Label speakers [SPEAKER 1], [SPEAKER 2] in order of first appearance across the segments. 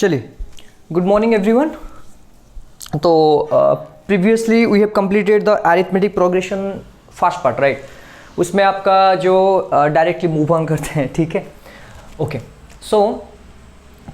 [SPEAKER 1] चलिए, good morning everyone. तो previously we have completed the arithmetic progression first part, right. उसमें आपका जो डायरेक्टली मूव ऑन करते हैं, ठीक है, ओके। सो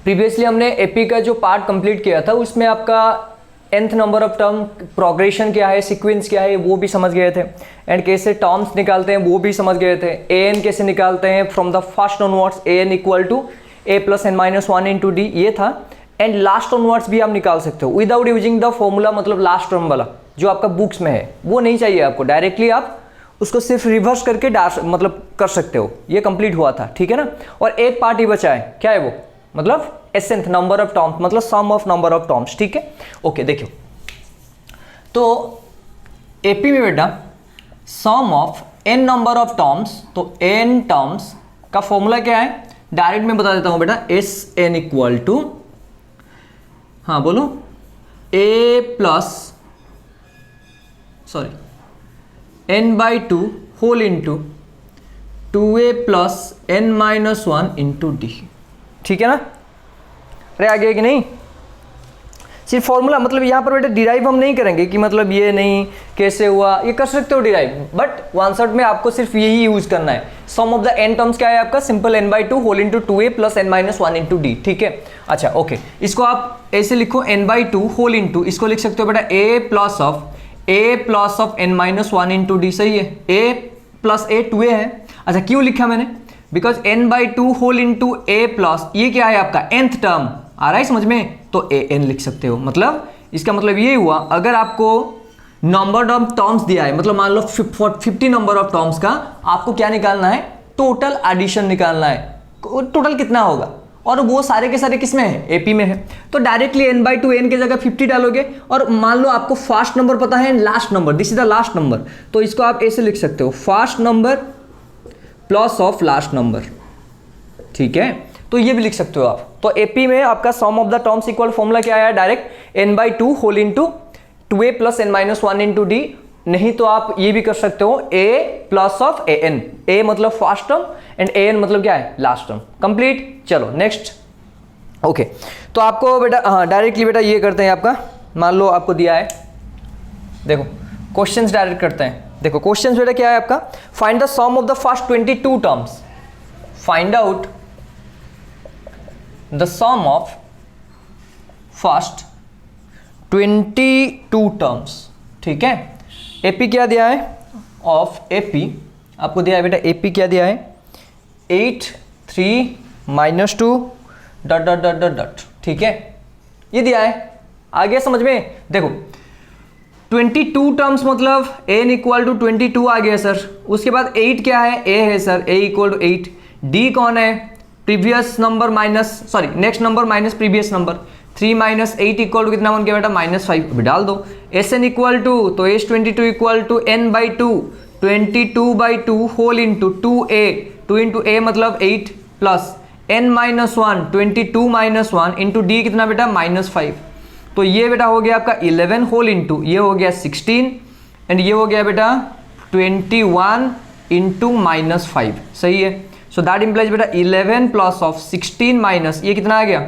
[SPEAKER 1] प्रीवियसली हमने एपी का जो पार्ट कंप्लीट किया था, उसमें आपका nth number of term progression क्या है, सीक्वेंस क्या है, वो भी समझ गए थे, एंड कैसे टर्म्स निकालते हैं वो भी समझ गए थे। an कैसे निकालते हैं from the first onwards, an equal to a plus n minus one into D, ये था। एंड लास्ट ऑनवर्ड्स भी आप निकाल सकते हो विदाउट यूजिंग द फॉर्मूला, मतलब लास्ट टर्म वाला जो आपका बुक्स में है वो नहीं चाहिए आपको, डायरेक्टली आप उसको सिर्फ रिवर्स करके मतलब कर सकते हो। ये कंप्लीट हुआ था, ठीक है ना। और एक पार्ट ही बचा है, क्या है वो, मतलब एसेंथ नंबर ऑफ टर्म्स, मतलब sum of number of terms, ठीक है, ओके। देखियो, तो एपी में बेटा sum of n number of terms, तो n टर्म्स का फॉर्मूला क्या है, डायरेक्ट मैं बता देता हूं बेटा। एस एन इक्वल टू, हाँ बोलो, a plus sorry n by two whole into 2a plus n minus one into D, ठीक है ना। अरे आ गया कि नहीं, सिर्फ फॉर्मूला, मतलब यहाँ पर बेटा डिराइव हम नहीं करेंगे कि मतलब ये नहीं कैसे हुआ, ये कर सकते हो डिराइव, बट वन शॉट में आपको सिर्फ यही यूज करना है। Sum of the n terms क्या है आपका, simple n by two whole into 2a plus n minus one into D, ठीक है। अच्छा ओके, इसको आप ऐसे लिखो n by two whole into, इसको लिख सकते हो बेटा a plus of n minus one into D, सही है। a प्लस a 2a है। अच्छा क्यों लिखा मैंने, because n by two whole into a plus, ये क्या है आपका nth टर्म, आ रहा है समझ में, तो an लिख सकते हो। मतलब इसका मतलब ये हुआ, अगर आपको नंबर ऑफ टर्म्स दिया है, मतलब मान लो 50 नंबर ऑफ टर्म्स का आपको क्या निकालना है, टोटल एडिशन निकालना है, टोटल कितना होगा, और वो सारे के सारे किसमें है, एपी में है। तो directly n by to n की जगह 50 डालोगे, और मान लो आपको फर्स्ट नंबर पता है, last number, this is the last number, तो इसको आप ऐसे लिख सकते हो, first number plus of last number, ठीक है। तो ये भी लिख सकते हो आप। तो एपी में आपका sum of the terms equal formula क्या आया, direct n by two whole into 2a plus n minus one into d, नहीं तो आप ये भी कर सकते हो a plus of an, a मतलब फर्स्ट टर्म एंड an मतलब क्या है, लास्ट टर्म। कंप्लीट, चलो नेक्स्ट, ओके। तो आपको बेटा हाँ डायरेक्टली बेटा ये करते हैं, आपका मान लो आपको दिया है, देखो क्वेश्चंस डायरेक्ट करते हैं। देखो क्वेश्चंस बेटा क्या है आपका, find the sum of the first 22 terms, find out the sum of first 22 terms, ठीक है। एपी क्या दिया है, ऑफ एपी आपको दिया है बेटा, एपी क्या दिया है, 8 3 minus 2 dot dot dot dot dot, ठीक है, ये दिया है। आ गया समझ में। देखो 22 टर्म्स मतलब n इक्वल टू 22 आ गया सर, उसके बाद 8 क्या है, a है sir, a equal to 8, d कौन है, previous number minus sorry next number minus previous number, 3 minus 8 equal to कितना बन गया बेटा, -5, अभी डाल दो। एस एन इक्वल टू, तो S 22 equal to n by two 22 by two whole into 2a, 2 into a मतलब 8 plus n minus one 22 minus one into D कितना बेटा, -5। तो ये बेटा हो गया आपका 11 होल इंटू, ये हो गया 16 एंड ये हो गया बेटा 21 इंटू -5, सही है। सो दैट इम्प्लाइज बेटा 11 प्लस ऑफ 16 माइनस, ये कितना आ गया,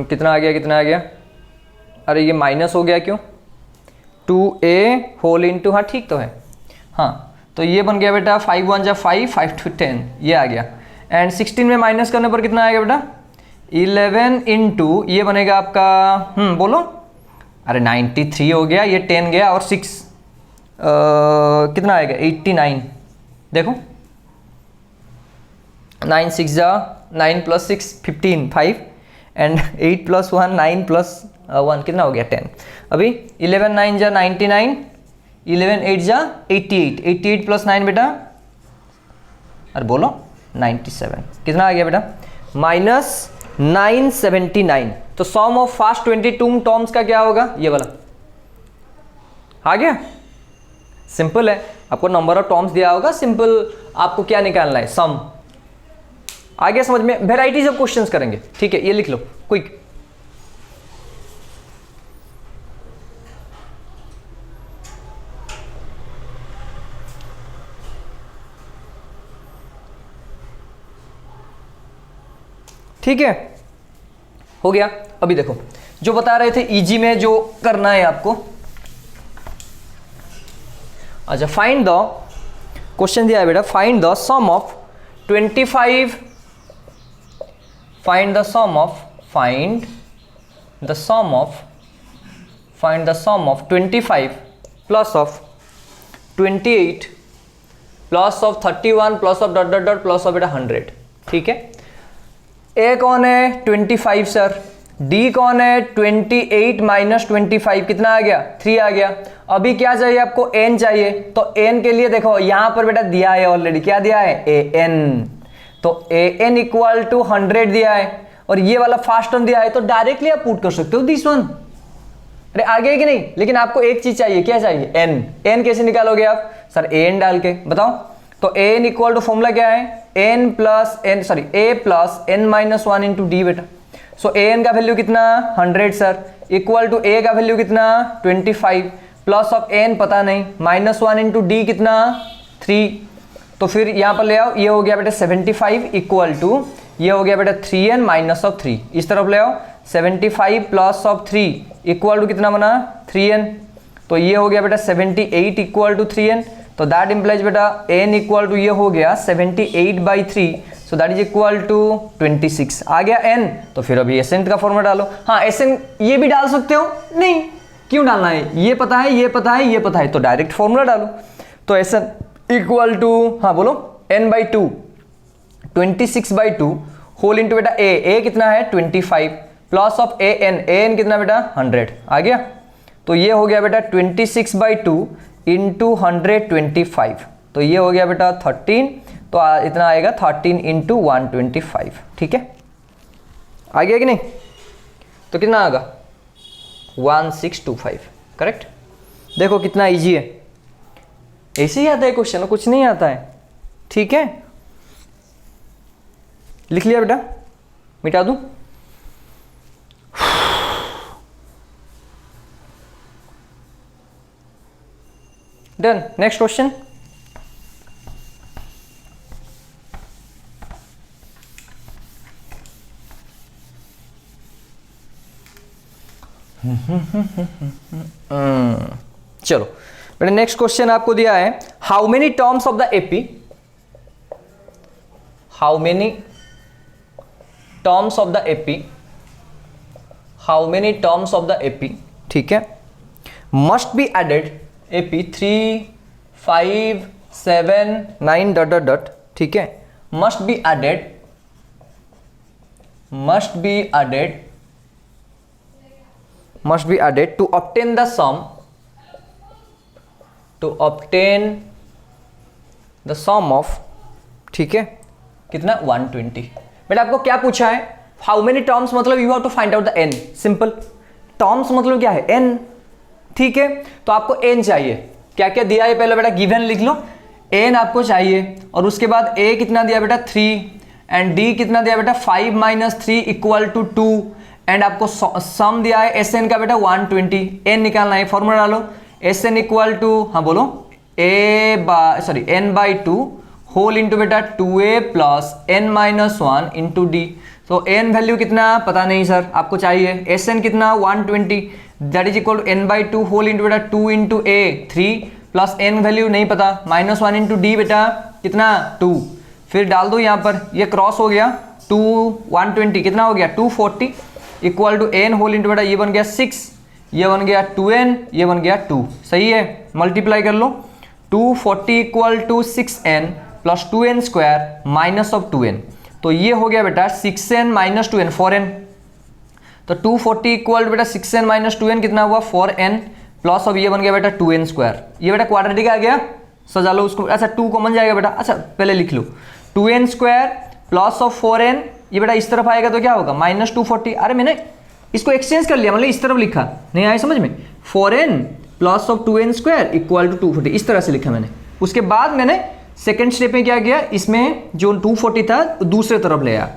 [SPEAKER 1] कितना आ गया, अरे ये माइनस हो गया क्यों, 2a होल इंटू, हाँ ठीक तो है, हाँ तो ये बन गया बेटा 5 1 जा 5 5 to 10, ये आ गया। एंड 16 में माइनस करने पर कितना आएगा बेटा, 11 इंटू ये बनेगा आपका बोलो, अरे 93 हो गया, ये 10 गया और 6 कितना आएगा 89, देखो 9 6 जा 9 प्लस 6 15 5 एंड 8 प्लस 1 9 प्लस 1 कितना हो गया 10। अभी 11 9 जा 99, 11 8 जा 88, 88 प्लस 9 बेटा, अरे बोलो 97, कितना आ गया बेटा, -979। तो सम ऑफ फर्स्ट 22 टर्म्स का क्या होगा, ये वाला आ गया। सिंपल है, आपको नंबर ऑफ टर्म्स दिया होगा, सिंपल आपको क्या निकालना है, सम। आ गया समझ में। वेराइटीज ऑफ क्वेश्चंस करेंगे, ठीक है, ये लिख लो क्विक। ठीक है, हो गया। अभी देखो जो बता रहे थे इजी में जो करना है आपको, अच्छा फाइंड द, क्वेश्चन दिया है बेटा, find the sum of 25, find the sum of 25 plus of 28 plus of 31 plus of dot dot dot plus of बेटा 100। ठीक है, ए कौन है 25 सर, डी कौन है 28 माइनस 25 कितना आ गया 3 आ गया। अभी क्या चाहिए आपको, एन चाहिए, तो एन के लिए देखो यहां पर बेटा दिया है ऑलरेडी, क्या दिया है ए एन, तो ए एन इक्वल टू 100 दिया है और ये वाला फास्ट टर्म दिया है, तो डायरेक्टली आप पुट कर सकते हो दिस वन। अरे आगे है कि नहीं, लेकिन आपको एक चीज चाहिए, क्या चाहिए एन। एन कैसे निकालोगे आप सर, ए एन डाल के बताओ, तो a n equal to formula क्या है n plus n, sorry a plus n minus 1 into d बेटा। सो ए एन का वैल्यू कितना 100 सर, इक्वल टू ए का वैल्यू कितना 25 प्लस ऑफ एन पता नहीं माइनस 1 इंटू डी कितना 3, तो फिर यहां पर ले आओ, ये हो गया बेटा 75 इक्वल टू ये हो गया बेटा 3n माइनस ऑफ 3, इस तरफ ले आओ 75 प्लस ऑफ 3 इक्वल टू कितना बना 3n, तो ये हो गया बेटा 78 इक्वल टू 3n, तो दैट इंप्लाइज बेटा n इक्वल टू ये हो गया 78/3, so that is equal to 26 आ गया n। तो फिर अभी एसएन का फॉर्मूला डालो। हाँ एसएन ये भी डाल सकते हो, नहीं क्यों डालना है, ये पता है ये पता है ये पता है, तो डायरेक्ट फॉर्मूला डालो। तो एसएन इक्वल टू, हाँ बोलो n/2 26/2 होल इंटू बेटा ए कितना है 25 प्लस ऑफ ए एन कितना बेटा 100 आ गया, तो ये हो गया बेटा 26/2 इंटू 125, तो ये हो गया बेटा 13, तो इतना आएगा 13 इंटू 125। ठीक है, आ गया कि नहीं, तो कितना आएगा 1625, करेक्ट। देखो कितना इजी है, ऐसे ही आता है क्वेश्चन, कुछ नहीं आता है। ठीक है, लिख लिया बेटा, मिटा दूं, डन। नेक्स्ट क्वेश्चन, चलो बेटा नेक्स्ट क्वेश्चन आपको दिया है, how many terms of the AP, how many terms of the AP, how many terms of the AP, ठीक है, must be added AP 3 5 7 9 dot dot dot, ठीक है, must be added, must be added to obtain the sum, to obtain the sum of, ठीक है, कितना 120। बेटा आपको क्या पूछा है, हाउ मेनी टर्म्स मतलब you have to find out the n, simple. Terms मतलब क्या है n, ठीक है, तो आपको n चाहिए, क्या क्या दिया है पहले बेटा गिवन लिख लो, n आपको चाहिए और उसके बाद a कितना दिया बेटा 3 एंड d कितना दिया बेटा 5 माइनस 3 इक्वल टू 2 एंड आपको सम दिया है Sn का बेटा 120, n निकालना है, फॉर्मूला डालो Sn इक्वल टू, हाँ बोलो n/2 होल इंटू बेटा 2a plus n minus 1 into D. तो n वैल्यू कितना पता नहीं सर, आपको चाहिए Sn कितना 120, that is equal to n/2 whole into बेटा 2 into a 3 plus n value नहीं पता माइनस 1 इंटू डी बेटा कितना 2, फिर डाल दो यहाँ पर, ये क्रॉस हो गया 2 120 कितना हो गया 240 equal to n whole into बेटा ये बन गया 6, ये बन गया 2n, ये बन गया 2, सही है, मल्टीप्लाई कर लो 240 equal to 6n plus 2n square minus of 2n, तो ये हो गया बेटा 6n माइनस 2n 4n, तो 240 इक्वल टू बेटा 6n माइनस 2n कितना हुआ 4n प्लस ऑफ ये बन गया बेटा 2n स्क्वायर, ये बेटा क्वाड्रेटिक आ गया, सजा लो उसको, अच्छा 2 कॉमन जाएगा बेटा, अच्छा पहले लिख लो 2n square plus of 4n, ये बेटा इस तरफ आएगा तो क्या होगा माइनस 240, अरे मैंने इसको एक्सचेंज कर लिया, मतलब इस तरफ लिखा, नहीं आया समझ में, 4n plus of 2n square equal to 240 इस तरह से लिखा मैंने। उसके बाद मैंने सेकंड स्टेप में क्या किया, इसमें जो 240 था दूसरे तरफ ले आया।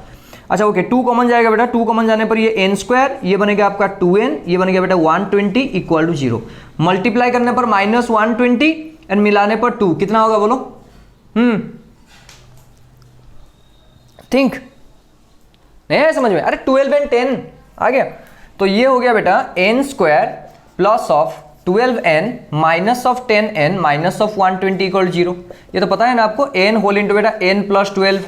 [SPEAKER 1] अच्छा ओके, 2 कॉमन जाएगा बेटा, 2 कॉमन जाने पर ये n स्क्वायर, ये बनेगा आपका 2n, ये बनेगा बेटा 120 इक्वल टू 0, मल्टीप्लाई करने पर माइनस 120 एंड मिलाने पर 2 कितना होगा बोलो, थिंक नहीं है समझ में? अरे 12 एंड 10 आ गया। तो ये हो गया बेटा n square plus of 12n minus of 10n minus of 120 equal 0। ये तो पता है ना आपको, n होल इंटू बेटा n प्लस 12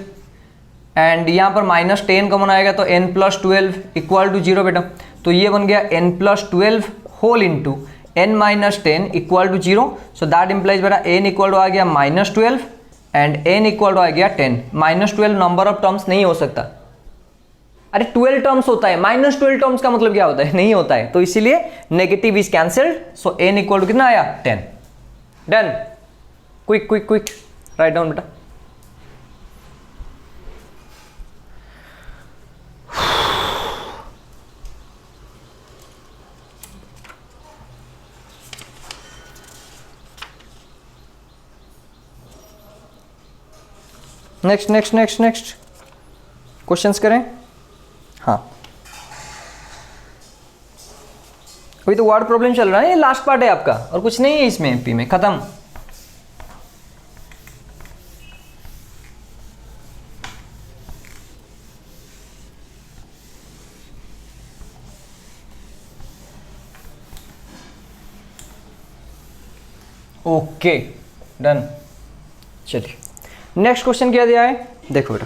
[SPEAKER 1] एंड यहाँ पर माइनस 10 कॉमन आएगा तो n प्लस 12 इक्वल टू 0 बेटा। तो ये बन गया n plus 12 whole into n minus 10 equal to 0। So that implies बेटा n इक्वल टू आ गया minus 12 and n equal to आ गया 10। माइनस 12 नंबर ऑफ टर्म्स नहीं हो सकता। अरे 12 टर्म्स होता है, माइनस 12 टर्म्स का मतलब क्या होता है? नहीं होता है। तो इसीलिए negative is cancelled. So n equal to कितना आया? 10। Done. Quick quick quick write down बेटा। Next next next next questions करें। हाँ, अभी तो वर्ड प्रॉब्लम चल रहा है, ये लास्ट पार्ट है आपका और कुछ नहीं है इसमें। एमपी में खत्म। Okay done. चलिए नेक्स्ट क्वेश्चन क्या दिया है, देखो बेटा।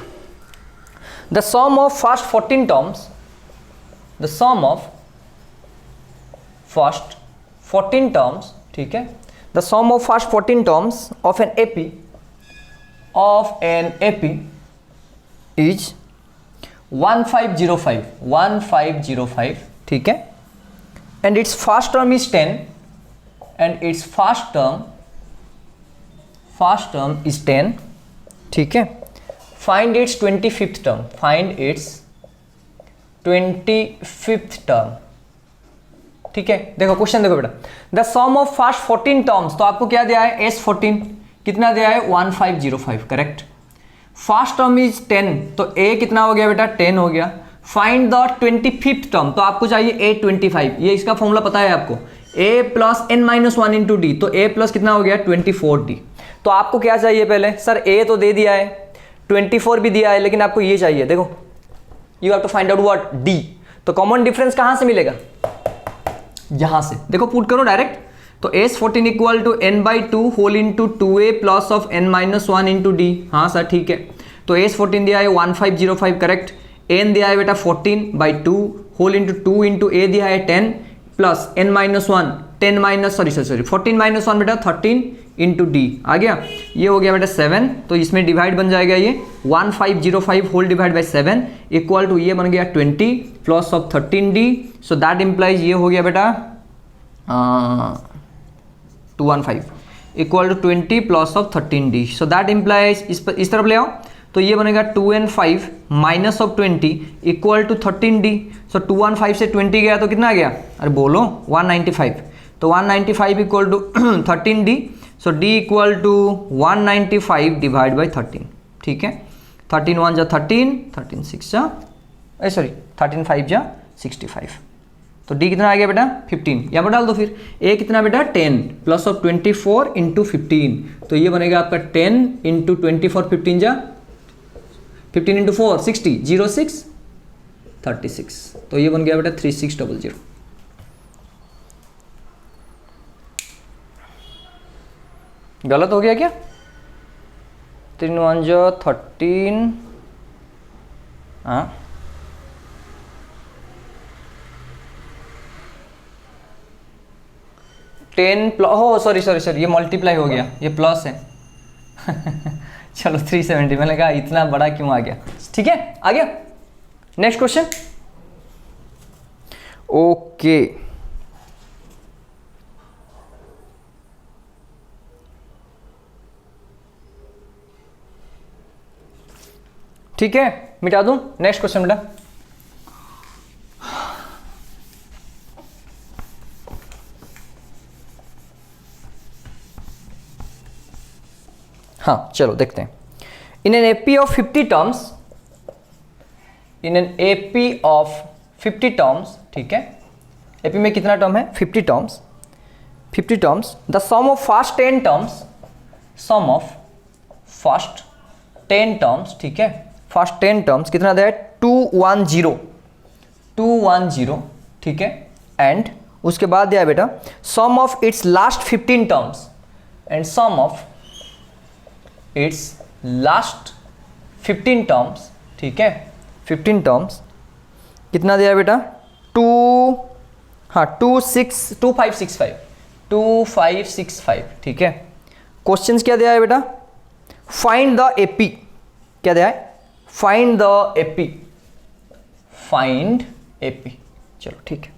[SPEAKER 1] The sum of first 14 terms, the sum of first 14 terms, ठीक है, the sum of first 14 terms of an AP is 1505, ठीक है, and its first term is 10 and its first term is 10, ठीक है। Find its 25th term, find its 25th term, ठीक है। देखो question देखो बेटा, the sum of first 14 terms, तो आपको क्या दिया है? S14 कितना दिया है? 1505, करेक्ट। फर्स्ट टर्म इज 10, तो A कितना हो गया बेटा? 10 हो गया। फाइंड द 25th टर्म, तो आपको चाहिए A25। ये इसका फॉर्मूला पता है आपको, A plus n-1 into D, तो A प्लस कितना हो गया? 24D। तो आपको क्या चाहिए पहले? सर A तो दे दिया है, 24 भी दिया है, लेकिन आपको ये चाहिए। देखो you have to find out what? D। तो कॉमन डिफरेंस कहां से मिलेगा? यहां से। देखो पुट करो डायरेक्ट। तो S14 equal to n/2 whole into 2A plus of n-1 into D. हाँ सर ठीक है। तो S14 दिया है 1505, करेक्ट। n दिया है बेटा 14/2 होल इंटू 2 इंटू A दिया है 10 प्लस n-1 10 माइनस सॉरी 14-1 बेटा 13 इंटू डी आ गया। ये हो गया बेटा 7, तो इसमें डिवाइड बन जाएगा ये 1505 whole divide by 7 equal to ये बन गया 20 plus of 13D। So that implies ये हो गया बेटा 215 equal to 20 plus of 13D। So that implies इस तरफ ले आओ, तो ये बनेगा 2n5 minus of 20 equal to 13D। सो 215 से 20 गया तो कितना आ गया? अरे बोलो 195। तो 195 equal to 13D। So D equal to 195 divide by 13, ठीक है। 13 1 जा 13, 13 6 जा 13 5 जा 65। तो D कितना आ गया बेटा? 15। यहाँ पर डाल दो फिर। A कितना बेटा? 10 प्लस ऑफ 24 इंटू 15, तो ये बनेगा आपका 10 इंटू 24 15 जा 15 इंटू 4 60 06 36। तो ये बन गया बेटा 3600। गलत हो गया क्या? 3 1 जो 13, हाँ 10 प्लस, हो सॉरी ये मल्टीप्लाई हो गया, ये प्लस है चलो 370, मैंने कहा इतना बड़ा क्यों आ गया। ठीक है आ गया। Next question. ओके ठीक है, मिटा दूं। नेक्स्ट क्वेश्चन बेटा। हाँ चलो देखते हैं। In an AP of 50 terms, in an AP of 50 terms, ठीक है, एपी में कितना टर्म है? 50 terms, 50 terms. The sum of first 10 terms, sum of first 10 terms, ठीक है, फर्स्ट 10 टर्म्स कितना दिया है? 210, ठीक है। एंड उसके बाद दिया है बेटा sum of its last 15 terms and sum of its last 15 terms, ठीक है। 15 टर्म्स कितना दिया है बेटा 2565, ठीक है। क्वेश्चंस क्या दिया है बेटा, फाइंड द एपी, क्या दिया है, find the AP, find AP, चलो ठीक है।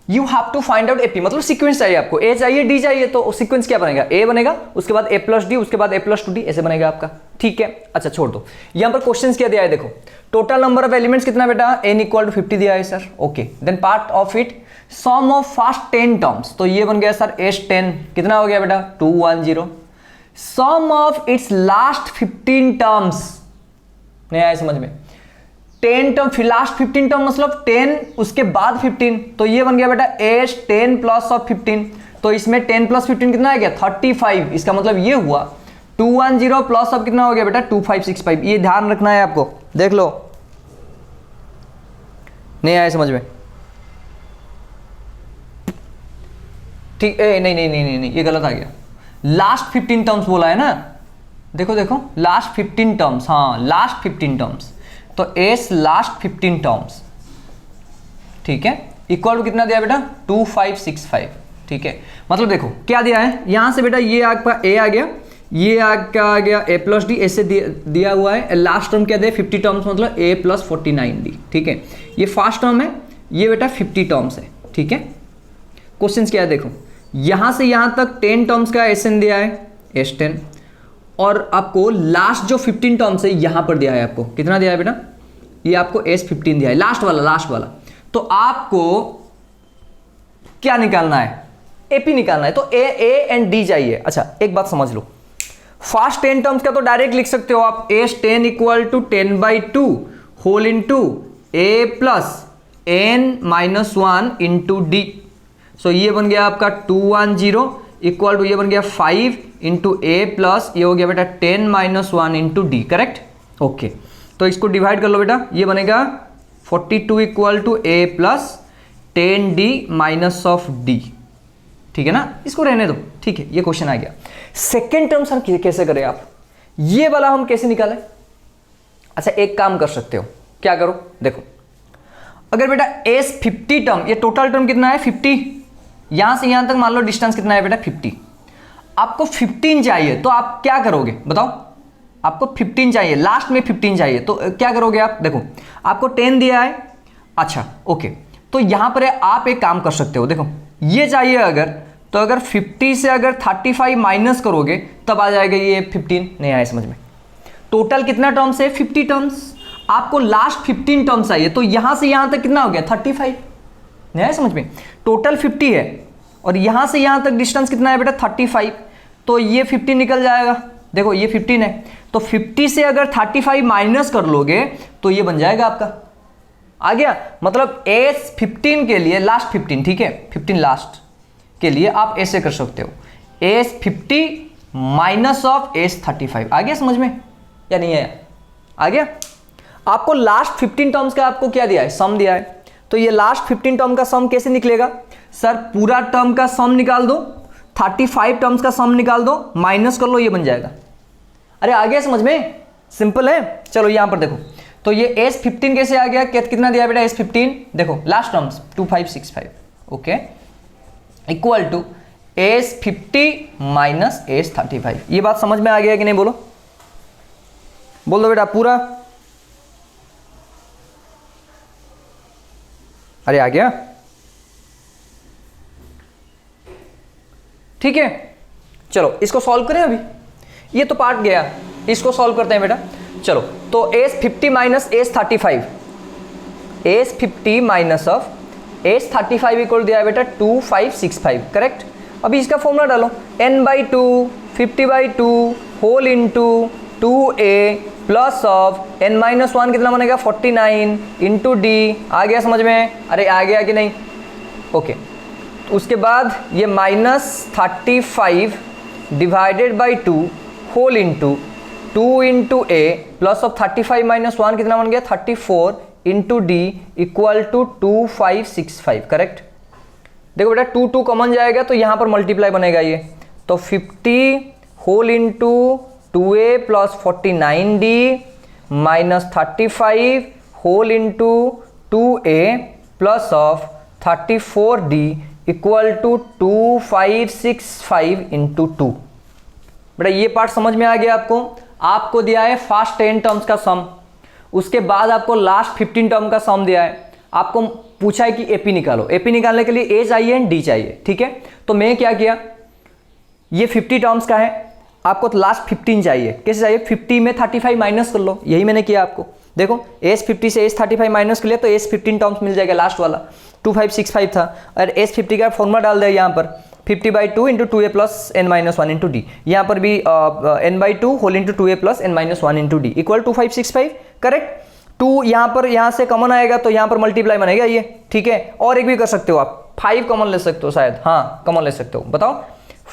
[SPEAKER 1] You have to find out AP, मतलब सीक्वेंस चाहिए आपको, ए चाहिए डी चाहिए, तो सीक्वेंस क्या बनेगा, ए बनेगा, उसके बाद ए प्लस डी, उसके बाद ए प्लस 2डी, ऐसे बनेगा आपका, ठीक है। अच्छा छोड़ दो, यहां पर क्वेश्चंस क्या दिया है, देखो टोटल नंबर ऑफ एलिमेंट्स कितना बेटा, n = 50 दिया है sir, okay. Then part of it sum of first 10 terms, तो ये बन गया सर S10, कितना हो गया बेटा 210। सम ऑफ इट्स लास्ट 15 टर्म्स, नहीं आया समझ में, 10 टर्म फिर लास्ट 15 टर्म मतलब 10 उसके बाद 15, तो ये बन गया बेटा S10 प्लस ऑफ 15, तो इसमें 10 प्लस 15 कितना आ गया 35, इसका मतलब ये हुआ 210 प्लस अब कितना हो गया बेटा 2565, ये ध्यान रखना है आपको, देख लो, नहीं आया समझ में, ठीक है। नहीं, ये गलत आ गया, लास्ट 15 टर्म्स बोला है ना, देखो देखो लास्ट 15 टर्म्स, हाँ लास्ट 15 टर्म्स, तो एस लास्ट 15 टर्म्स, ठीक है, इक्वल टू कितना दिया बेटा 2565, ठीक है। मतलब देखो क्या दिया है यहां से बेटा, ये आपका ए आ गया, ये आपका आ गया ए प्लस डी, ऐसे दिया हुआ है, लास्ट टर्म क्या दिया 50 टर्म्स, मतलब ए प्लस 49d, ठीक है। ये फर्स्ट टर्म है, ये बेटा 50 टर्म्स है, ठीक है। क्वेश्चन क्या है देखो, यहां से यहां तक 10 टर्म्स का एसएन दिया है S10, और आपको लास्ट जो 15 टर्म्स है यहां पर दिया है, आपको कितना दिया है बेटा, ये आपको S15 दिया है, लास्ट वाला, तो आपको क्या निकालना है, एपी निकालना है, तो ए एंड डी चाहिए। अच्छा एक बात समझ लो, फर्स्ट 10 टर्म्स का तो डायरेक्ट लिख सकते हो आप, S10 = 10/2 whole into a plus n-1 into D, सो ये बन गया आपका 210 इक्वल टू ये बन गया 5 इंटू ए प्लस ये हो गया बेटा 10-1 इंटू डी, करेक्ट, ओके। तो इसको डिवाइड कर लो बेटा, ये बनेगा 42 equal to a plus 10d minus of d, ठीक है ना, इसको रहने दो, ठीक है। ये क्वेश्चन आ गया। सेकेंड टर्म सर कैसे करें आप, ये वाला हम कैसे निकालें। अच्छा एक काम कर सकते हो, क्या करो देखो, अगर बेटा S50 टर्म, ये टोटल टर्म कितना है 50, यहां से यहां तक मान लो डिस्टेंस कितना है बेटा 50, आपको 15 चाहिए, तो आप क्या करोगे बताओ, आपको 15 चाहिए, लास्ट में 15 चाहिए, तो क्या करोगे आप, देखो आपको 10 दिया है, अच्छा ओके, तो यहां पर आप एक काम कर सकते हो, देखो ये चाहिए अगर, तो अगर 50 से अगर 35 माइनस करोगे तब आ जाएगा ये 15, नहीं आया समझ में। टोटल कितना टर्म्स है 50 टर्म्स, आपको लास्ट 15 टर्म्स चाहिए, तो यहां से यहां तक कितना हो गया 35, नहीं आया समझ में। टोटल 50 है और यहां से यहां तक डिस्टेंस कितना है बेटा 35, तो ये 50 निकल जाएगा, देखो ये 15 है, तो 50 से अगर 35 माइनस कर लोगे तो ये बन जाएगा आपका, आ गया। मतलब S15 के लिए लास्ट 15, ठीक है, 15 लास्ट के लिए आप ऐसे कर सकते हो, S50 माइनस ऑफ S35, आ गया समझ में या नहीं आया, आ गया। आपको लास्ट 15 टर्म्स का आपको क्या दिया है, सम दिया है, तो ये लास्ट 15 टर्म का सम कैसे निकलेगा सर, पूरा टर्म का सम निकाल दो, 35 टर्म्स का सम निकाल दो, माइनस कर लो, ये बन जाएगा। अरे आ गया समझ में, सिंपल है। चलो यहां पर देखो, तो ये S15 कैसे आ गया, कितना दिया बेटा S15, देखो last terms 2565, okay, equal to S50 minus S35। ये बात समझ में आ गया कि नहीं, बोलो बोल दो बेटा पूरा, अरे आ गया, ठीक है। चलो इसको सॉल्व करें, अभी ये तो पार्ट गया, इसको सॉल्व करते हैं बेटा। चलो तो S50 minus S35, S50 minus of S35 equal दिया है बेटा 2565, करेक्ट। अभी इसका फॉर्मूला डालो, n/2 50/2 whole into 2a plus of n-1 कितना बनेगा 49 इंटू डी, आ गया समझ में, अरे आ गया कि नहीं, ओके। उसके बाद ये -35 divided by 2 whole into 2 into a plus of 35 minus 1 कितना बन गया 34 into d equal to 2565 correct. देखो बेटा 2 2 कॉमन जाएगा तो यहाँ पर मल्टीप्लाई बनेगा ये, तो 50 whole into 2a plus 49d minus 35 whole into 2a plus of 34d equal to 2565 into 2। बेटा ये पार्ट समझ में आ गया आपको। आपको दिया है फर्स्ट 10 टर्म्स का सम, उसके बाद आपको लास्ट 15 टर्म का सम दिया है, आपको पूछा है कि एपी निकालो। एपी निकालने के लिए ए चाहिए एंड डी चाहिए, ठीक है। तो मैं क्या किया, ये 50 टर्म्स का है, आपको तो लास्ट 15 चाहिए। कैसे चाहिए, 50 में 35 माइनस कर लो, यही मैंने किया आपको। देखो एस 50 से एस 35 माइनस कर लिया तो एस 15 टर्म्स मिल जाएगा, लास्ट वाला 2565 था, और एस 50 का फॉर्मूला डाल दिया यहाँ पर 50/2 into 2a plus n minus 1 into d, यहाँ पर भी n/2 whole into 2a plus n minus 1 into d equal 2565 correct. 2 यहाँ पर यहाँ से कॉमन आएगा तो यहाँ पर मल्टीप्लाई बनेगा ये, ठीक है। और एक भी कर सकते हो आप, 5 कॉमन ले सकते हो शायद, हाँ कॉमन ले सकते हो। बताओ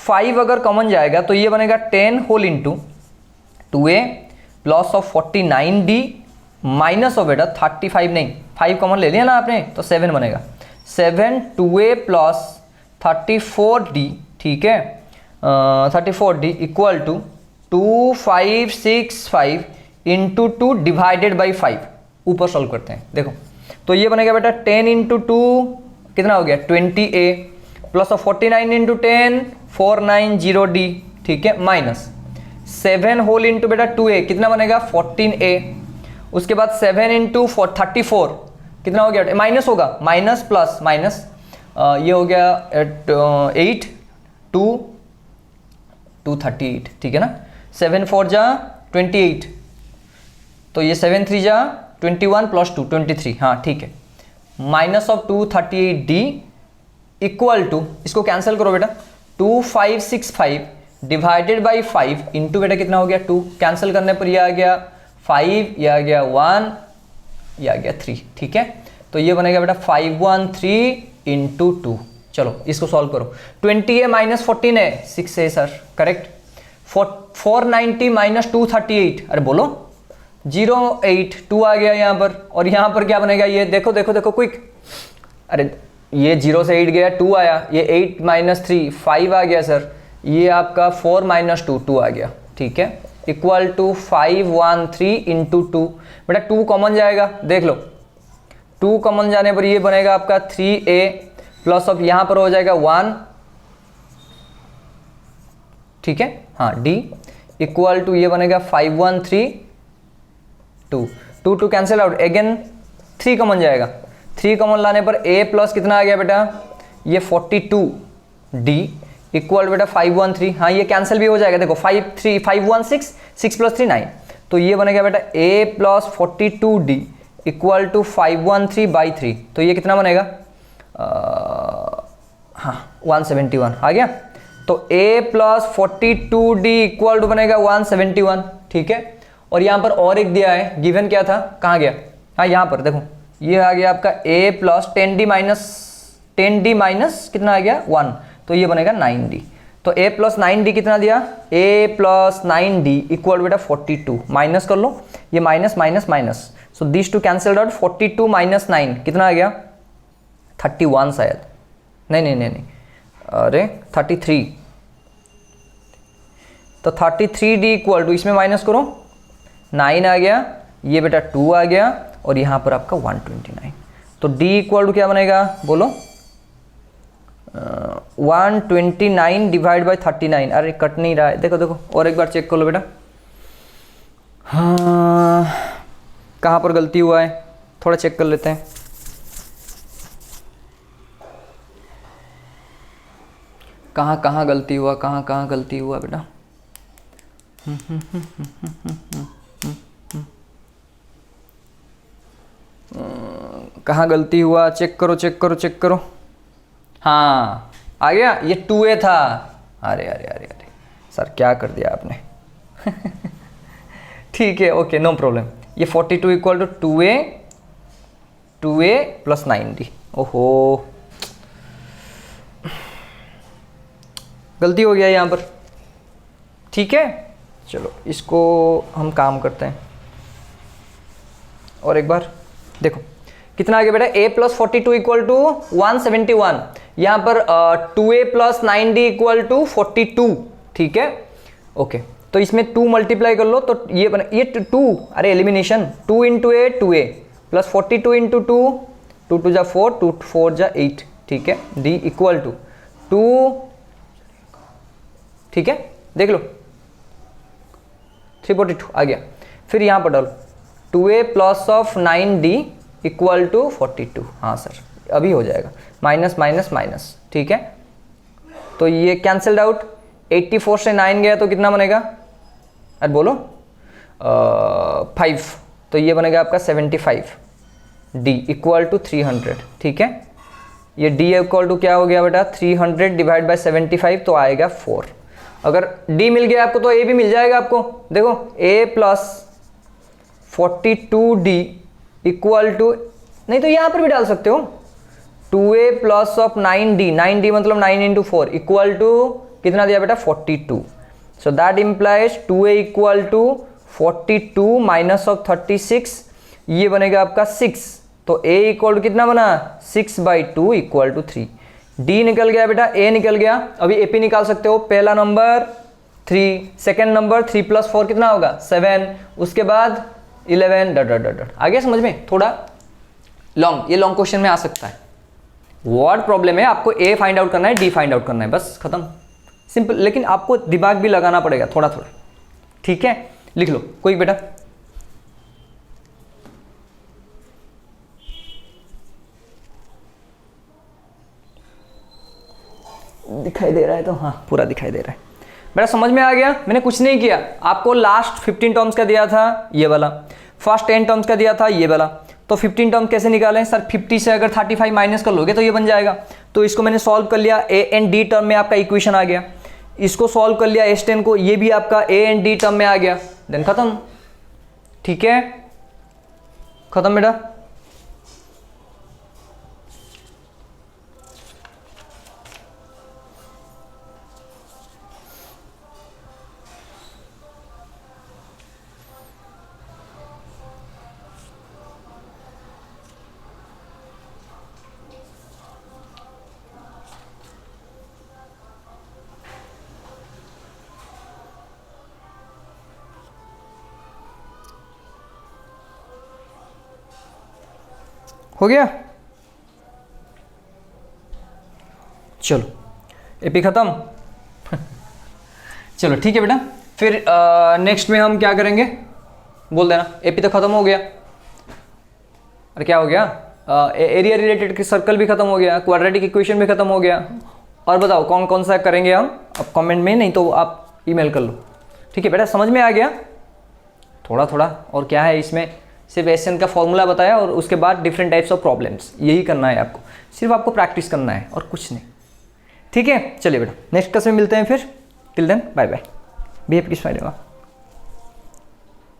[SPEAKER 1] 5 अगर कॉमन जाएगा तो ये बनेगा 10 whole into 2a plus of 49d minus of बेटा 35 नहीं 5 कॉमन ले लिया ना आपने तो 7 बनेगा, 7 2a प्लस 34d, ठीक है 34d equal to 2565 into 2 divided by 5। ऊपर सॉल्व करते हैं, देखो तो ये बनेगा बेटा 10 इंटू 2 कितना हो गया 20a plus of 49 into 10 490d, ठीक है, माइनस 7 होल इंटू बेटा 2a कितना बनेगा 14a, उसके बाद 7 इंटू 34 कितना हो गया, माइनस होगा, माइनस प्लस माइनस ये हो गया 8 238, ठीक है ना। 7 4 जा 28, तो ये 7 3 जा 21 प्लस 2 23, हाँ ठीक है, minus of 238d equal to, इसको कैंसिल करो बेटा 2565 डिवाइडेड बाई 5 इंटू बेटा कितना हो गया 2, कैंसिल करने पर ये आ गया 5, ये आ गया 1, ये आ गया 3, ठीक है। तो ये बनेगा बेटा 513 इंटू 2। चलो इसको सॉल्व करो, 20a माइनस 14 है 6 है सर करेक्ट, 490 माइनस 238, अरे बोलो 082 आ गया यहाँ पर, और यहाँ पर क्या बनेगा ये देखो देखो देखो क्विक, अरे ये 0 से 8 गया 2 आया, ये 8 माइनस 3 5 आ गया सर, ये आपका 4 माइनस 2 2 आ गया, ठीक है, इक्वल टू 513 इंटू 2। बेटा 2 कॉमन जाएगा, देख लो 2 कॉमन जाने पर ये बनेगा आपका 3a प्लस ऑफ यहाँ पर हो जाएगा 1, ठीक है, हाँ d इक्वल टू ये बनेगा 513 2 कैंसिल आउट, अगेन 3 कॉमन जाएगा, 3 कॉमन लाने पर a प्लस कितना आ गया बेटा ये 42d इक्वल बेटा 513, हाँ ये कैंसिल भी हो जाएगा, देखो 516 6 प्लस 3 9, तो ये बनेगा बेटा a plus 42d equal to 513/3, तो ये कितना बनेगा हाँ 171 आ गया, तो a plus 42d equal to बनेगा 171, ठीक है। और यहाँ पर और एक दिया है, गिवन क्या था, कहाँ गया, हाँ यहाँ पर देखो ये आ गया आपका a प्लस 10d माइनस कितना आ गया 1, तो ये बनेगा 9d, तो a प्लस 9d कितना दिया, a प्लस 9d इक्वल बेटा 42, माइनस कर लो, ये minus minus minus, so this two cancelled out, 42 minus 9 कितना आ गया 31 शायद, नहीं अरे 33, तो 33d इक्वल टू इसमें माइनस करो 9 आ गया, ये बेटा 2 आ गया, और यहाँ पर आपका 129, तो d इक्वल टू क्या बनेगा बोलो 129 डिवाइड बाई 39, अरे कट नहीं रहा है, देखो देखो और एक बार चेक कर लो बेटा, हाँ कहाँ पर गलती हुआ है थोड़ा चेक कर लेते हैं, कहाँ गलती हुआ, कहाँ गलती हुआ बेटा, कहाँ गलती हुआ, चेक करो, हाँ आ गया, ये 2a था, अरे सर क्या कर दिया आपने ठीक है ओके नो प्रॉब्लम, ये 42 equal to 2a plus 9d, ओहो गलती हो गया यहाँ पर, ठीक है चलो इसको हम काम करते हैं और एक बार देखो कितना आ गया बेटा, a प्लस 42 इक्वल टू 171, यहाँ पर 2a plus 9d equal to 42, ठीक है ओके। तो इसमें 2 मल्टीप्लाई कर लो तो ये बना, ये 2, अरे एलिमिनेशन, 2 इंटू ए 2a प्लस 42 इंटू 2 2 जा 4 2 4 जा 8, ठीक है, d इक्वल टू 2, ठीक है देख लो 342 आ गया। फिर यहाँ पर डालो 2a plus of 9d equal to 42, हाँ सर अभी हो जाएगा, माइनस माइनस माइनस, ठीक है। तो ये कैंसल्ड आउट, 84 से 9 गया तो कितना बनेगा, अरे बोलो 5, तो ये बनेगा आपका 75, d इक्वल टू 300, ठीक है। ये d इक्वल टू क्या हो गया बेटा, 300 डिवाइड बाय 75 तो आएगा 4। अगर d मिल गया आपको तो a भी मिल जाएगा आपको, देखो a plus 42d equal to, नहीं तो यहाँ पर भी डाल सकते हो 2a plus of 9d, 9d मतलब 9 इंटू 4 इक्वल टू कितना दिया बेटा 42, so that implies 2a equal to 42 minus of 36, ये बनेगा आपका 6, तो a इक्वल टू कितना बना 6/2 इक्वल टू 3, d निकल गया बेटा, a निकल गया। अभी ap निकाल सकते हो, पहला नंबर 3, सेकेंड नंबर 3 प्लस 4 कितना होगा 7, उसके बाद 11 डट डट डट। आगे समझ में, थोड़ा लॉन्ग, ये लॉन्ग क्वेश्चन में आ सकता है। वर्ड प्रॉब्लम है, आपको ए फाइंड आउट करना है, डी फाइंड आउट करना है, बस खत्म, सिंपल। लेकिन आपको दिमाग भी लगाना पड़ेगा थोड़ा थोड़ा, ठीक है। लिख लो कोई बेटा, दिखाई दे रहा है तो हाँ पूरा दिखाई दे रहा है बेटा, समझ में आ गया। मैंने कुछ नहीं किया, आपको लास्ट 15 टर्म्स का दिया था ये वाला, फर्स्ट 10 टर्म्स का दिया था ये वाला, तो 15 टर्म कैसे निकालें सर, 50 से अगर 35 माइनस कर लोगे तो ये बन जाएगा। तो इसको मैंने सॉल्व कर लिया, a एंड d टर्म में आपका इक्वेशन आ गया, इसको सॉल्व कर लिया S10 को, ये भी आपका a एंड d टर्म में आ गया, देन खत्म, ठीक है, खत्म बेटा। हो गया, चलो एपी खत्म चलो ठीक है बेटा। फिर नेक्स्ट में हम क्या करेंगे बोल देना, एपी तो खत्म हो गया, अरे क्या हो गया, एरिया रिलेटेड सर्कल भी खत्म हो गया, क्वाड्रेटिक इक्वेशन भी खत्म हो गया। और बताओ कौन कौन सा करेंगे हम, अब कमेंट में, नहीं तो आप ईमेल कर लो, ठीक है बेटा। समझ में आ गया थोड़ा थोड़ा, और क्या है इसमें, सिर्फ एसएन का फॉर्मूला बताया और उसके बाद डिफरेंट टाइप्स ऑफ प्रॉब्लम्स, यही करना है आपको, सिर्फ आपको प्रैक्टिस करना है और कुछ नहीं, ठीक है। चलिए बेटा नेक्स्ट क्लास में मिलते हैं फिर, टिल देन बाय बाय, बिहेव किस फाइल होगा।